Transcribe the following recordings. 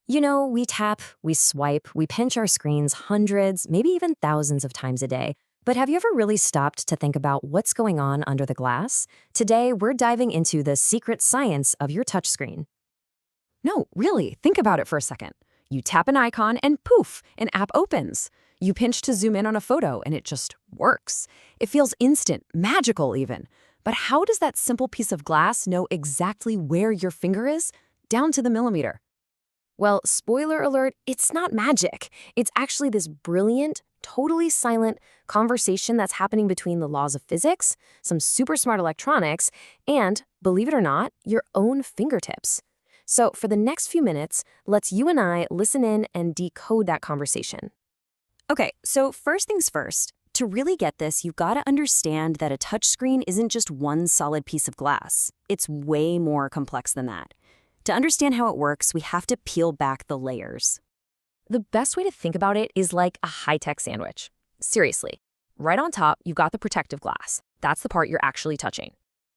You know, we tap, we swipe, we pinch our screens hundreds, maybe even thousands of times a day. But have you ever really stopped to think about what's going on under the glass? Today, we're diving into the secret science of your touchscreen. No, really, think about it for a second. You tap an icon and poof, an app opens. You pinch to zoom in on a photo and it just works. It feels instant, magical even. But how does that simple piece of glass know exactly where your finger is? Down to the millimeter. Well, spoiler alert, it's not magic. It's actually this brilliant, totally silent conversation that's happening between the laws of physics, some super smart electronics, and, believe it or not, your own fingertips. So for the next few minutes, let's you and I listen in and decode that conversation. Okay, so first things first, to really get this, you've got to understand that a touchscreen isn't just one solid piece of glass. It's way more complex than that. To understand how it works, we have to peel back the layers. The best way to think about it is like a high-tech sandwich. Seriously. Right on top, you've got the protective glass. That's the part you're actually touching.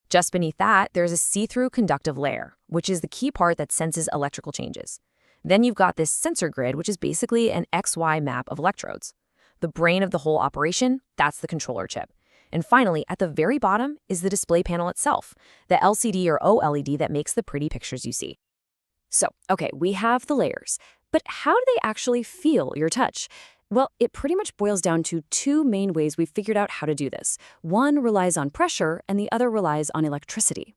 Just beneath that, there's a see-through conductive layer, which is the key part that senses electrical changes. Then you've got this sensor grid, which is basically an XY map of electrodes. The brain of the whole operation, that's the controller chip. And finally, at the very bottom is the display panel itself, the LCD or OLED that makes the pretty pictures you see. So, okay, we have the layers, but how do they actually feel your touch? Well, it pretty much boils down to two main ways we've figured out how to do this. One relies on pressure, and the other relies on electricity.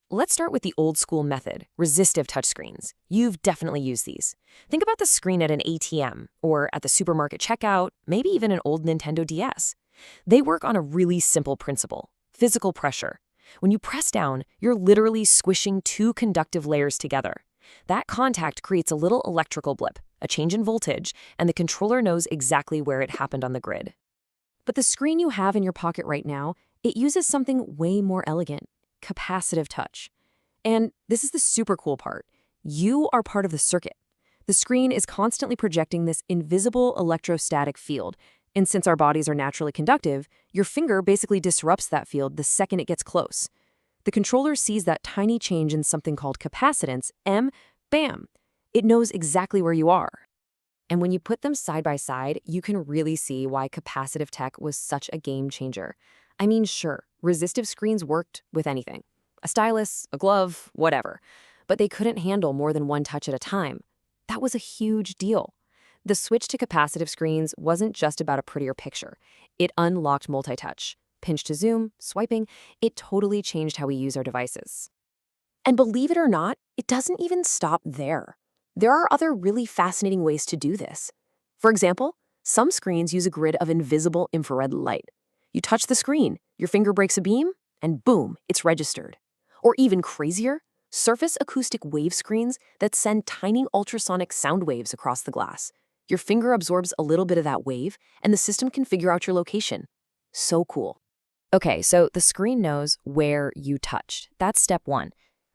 Let's start with the old school method, resistive touchscreens. You've definitely used these. Think about the screen at an ATM, or at the supermarket checkout, maybe even an old Nintendo DS. They work on a really simple principle, physical pressure. When you press down, you're literally squishing two conductive layers together. That contact creates a little electrical blip, a change in voltage, and the controller knows exactly where it happened on the grid. But the screen you have in your pocket right now, it uses something way more elegant, capacitive touch. And this is the super cool part. You are part of the circuit. The screen is constantly projecting this invisible electrostatic field. And since our bodies are naturally conductive, your finger basically disrupts that field the second it gets close. The controller sees that tiny change in something called capacitance, M, bam! It knows exactly where you are. And when you put them side by side, you can really see why capacitive tech was such a game changer. I mean, sure, resistive screens worked with anything. A stylus, a glove, whatever. But they couldn't handle more than one touch at a time. That was a huge deal. The switch to capacitive screens wasn't just about a prettier picture. It unlocked multi-touch. Pinch to zoom, swiping, it totally changed how we use our devices. And believe it or not, it doesn't even stop there. There are other really fascinating ways to do this. For example, some screens use a grid of invisible infrared light. You touch the screen, your finger breaks a beam, and boom, it's registered. Or even crazier, surface acoustic wave screens that send tiny ultrasonic sound waves across the glass. Your finger absorbs a little bit of that wave, and the system can figure out your location. So cool. Okay, so the screen knows where you touched. That's step one.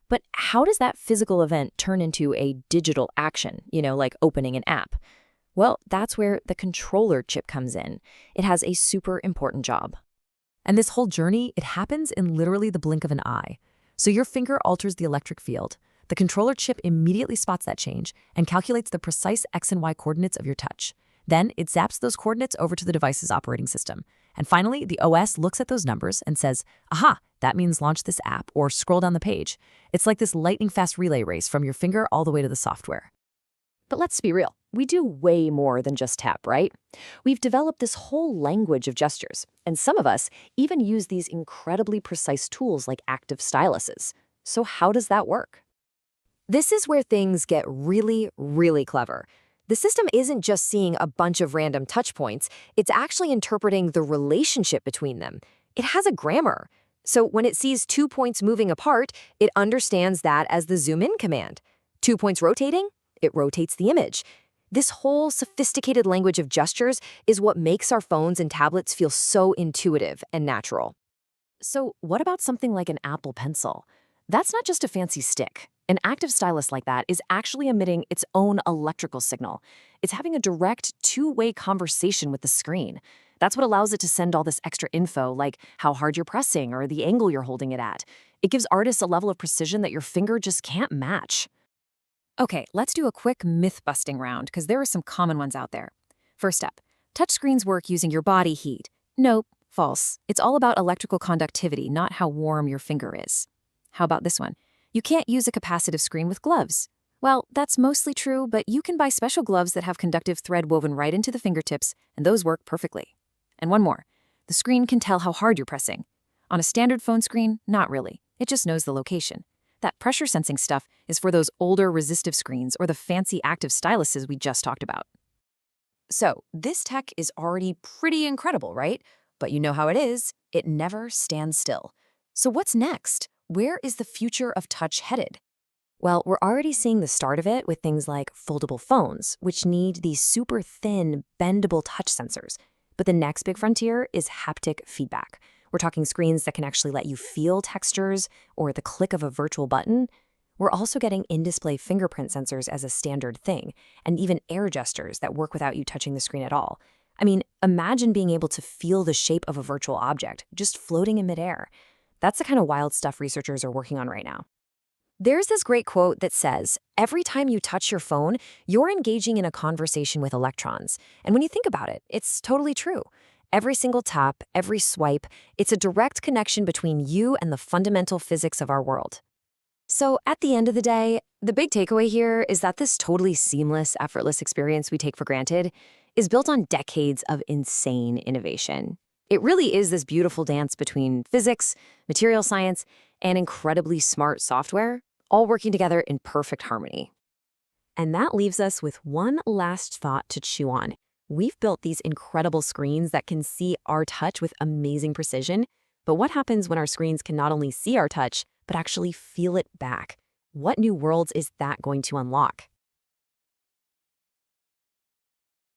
But how does that physical event turn into a digital action, like opening an app? Well, that's where the controller chip comes in. It has a super important job. And this whole journey, it happens in literally the blink of an eye. So your finger alters the electric field. The controller chip immediately spots that change and calculates the precise X and Y coordinates of your touch. Then it zaps those coordinates over to the device's operating system. And finally, the OS looks at those numbers and says, aha, that means launch this app or scroll down the page. It's like this lightning-fast relay race from your finger all the way to the software. But let's be real, we do way more than just tap, right? We've developed this whole language of gestures, and some of us even use these incredibly precise tools like active styluses. So how does that work? This is where things get really, really clever. The system isn't just seeing a bunch of random touch points, it's actually interpreting the relationship between them. It has a grammar. So when it sees 2 points moving apart, it understands that as the zoom in command. 2 points rotating, it rotates the image. This whole sophisticated language of gestures is what makes our phones and tablets feel so intuitive and natural. So what about something like an Apple Pencil? That's not just a fancy stick. An active stylus like that is actually emitting its own electrical signal. It's having a direct two-way conversation with the screen. That's what allows it to send all this extra info, like how hard you're pressing or the angle you're holding it at. It gives artists a level of precision that your finger just can't match. Okay, let's do a quick myth-busting round because there are some common ones out there. First up, touchscreens work using your body heat. Nope, false. It's all about electrical conductivity, not how warm your finger is. How about this one? You can't use a capacitive screen with gloves. Well, that's mostly true, but you can buy special gloves that have conductive thread woven right into the fingertips, and those work perfectly. And one more. The screen can tell how hard you're pressing. On a standard phone screen, not really. It just knows the location. That pressure sensing stuff is for those older resistive screens or the fancy active styluses we just talked about. So, this tech is already pretty incredible, right? But you know how it is. It never stands still. So what's next? Where is the future of touch headed? Well, we're already seeing the start of it with things like foldable phones, which need these super thin, bendable touch sensors. But the next big frontier is haptic feedback. We're talking screens that can actually let you feel textures or the click of a virtual button. We're also getting in-display fingerprint sensors as a standard thing, and even air gestures that work without you touching the screen at all. I mean, imagine being able to feel the shape of a virtual object just floating in midair. That's the kind of wild stuff researchers are working on right now. There's this great quote that says, every time you touch your phone, you're engaging in a conversation with electrons. And when you think about it, it's totally true. Every single tap, every swipe, it's a direct connection between you and the fundamental physics of our world. So at the end of the day, the big takeaway here is that this totally seamless, effortless experience we take for granted is built on decades of insane innovation. It really is this beautiful dance between physics, material science, and incredibly smart software, all working together in perfect harmony. And that leaves us with one last thought to chew on. We've built these incredible screens that can see our touch with amazing precision, but what happens when our screens can not only see our touch, but actually feel it back? What new worlds is that going to unlock?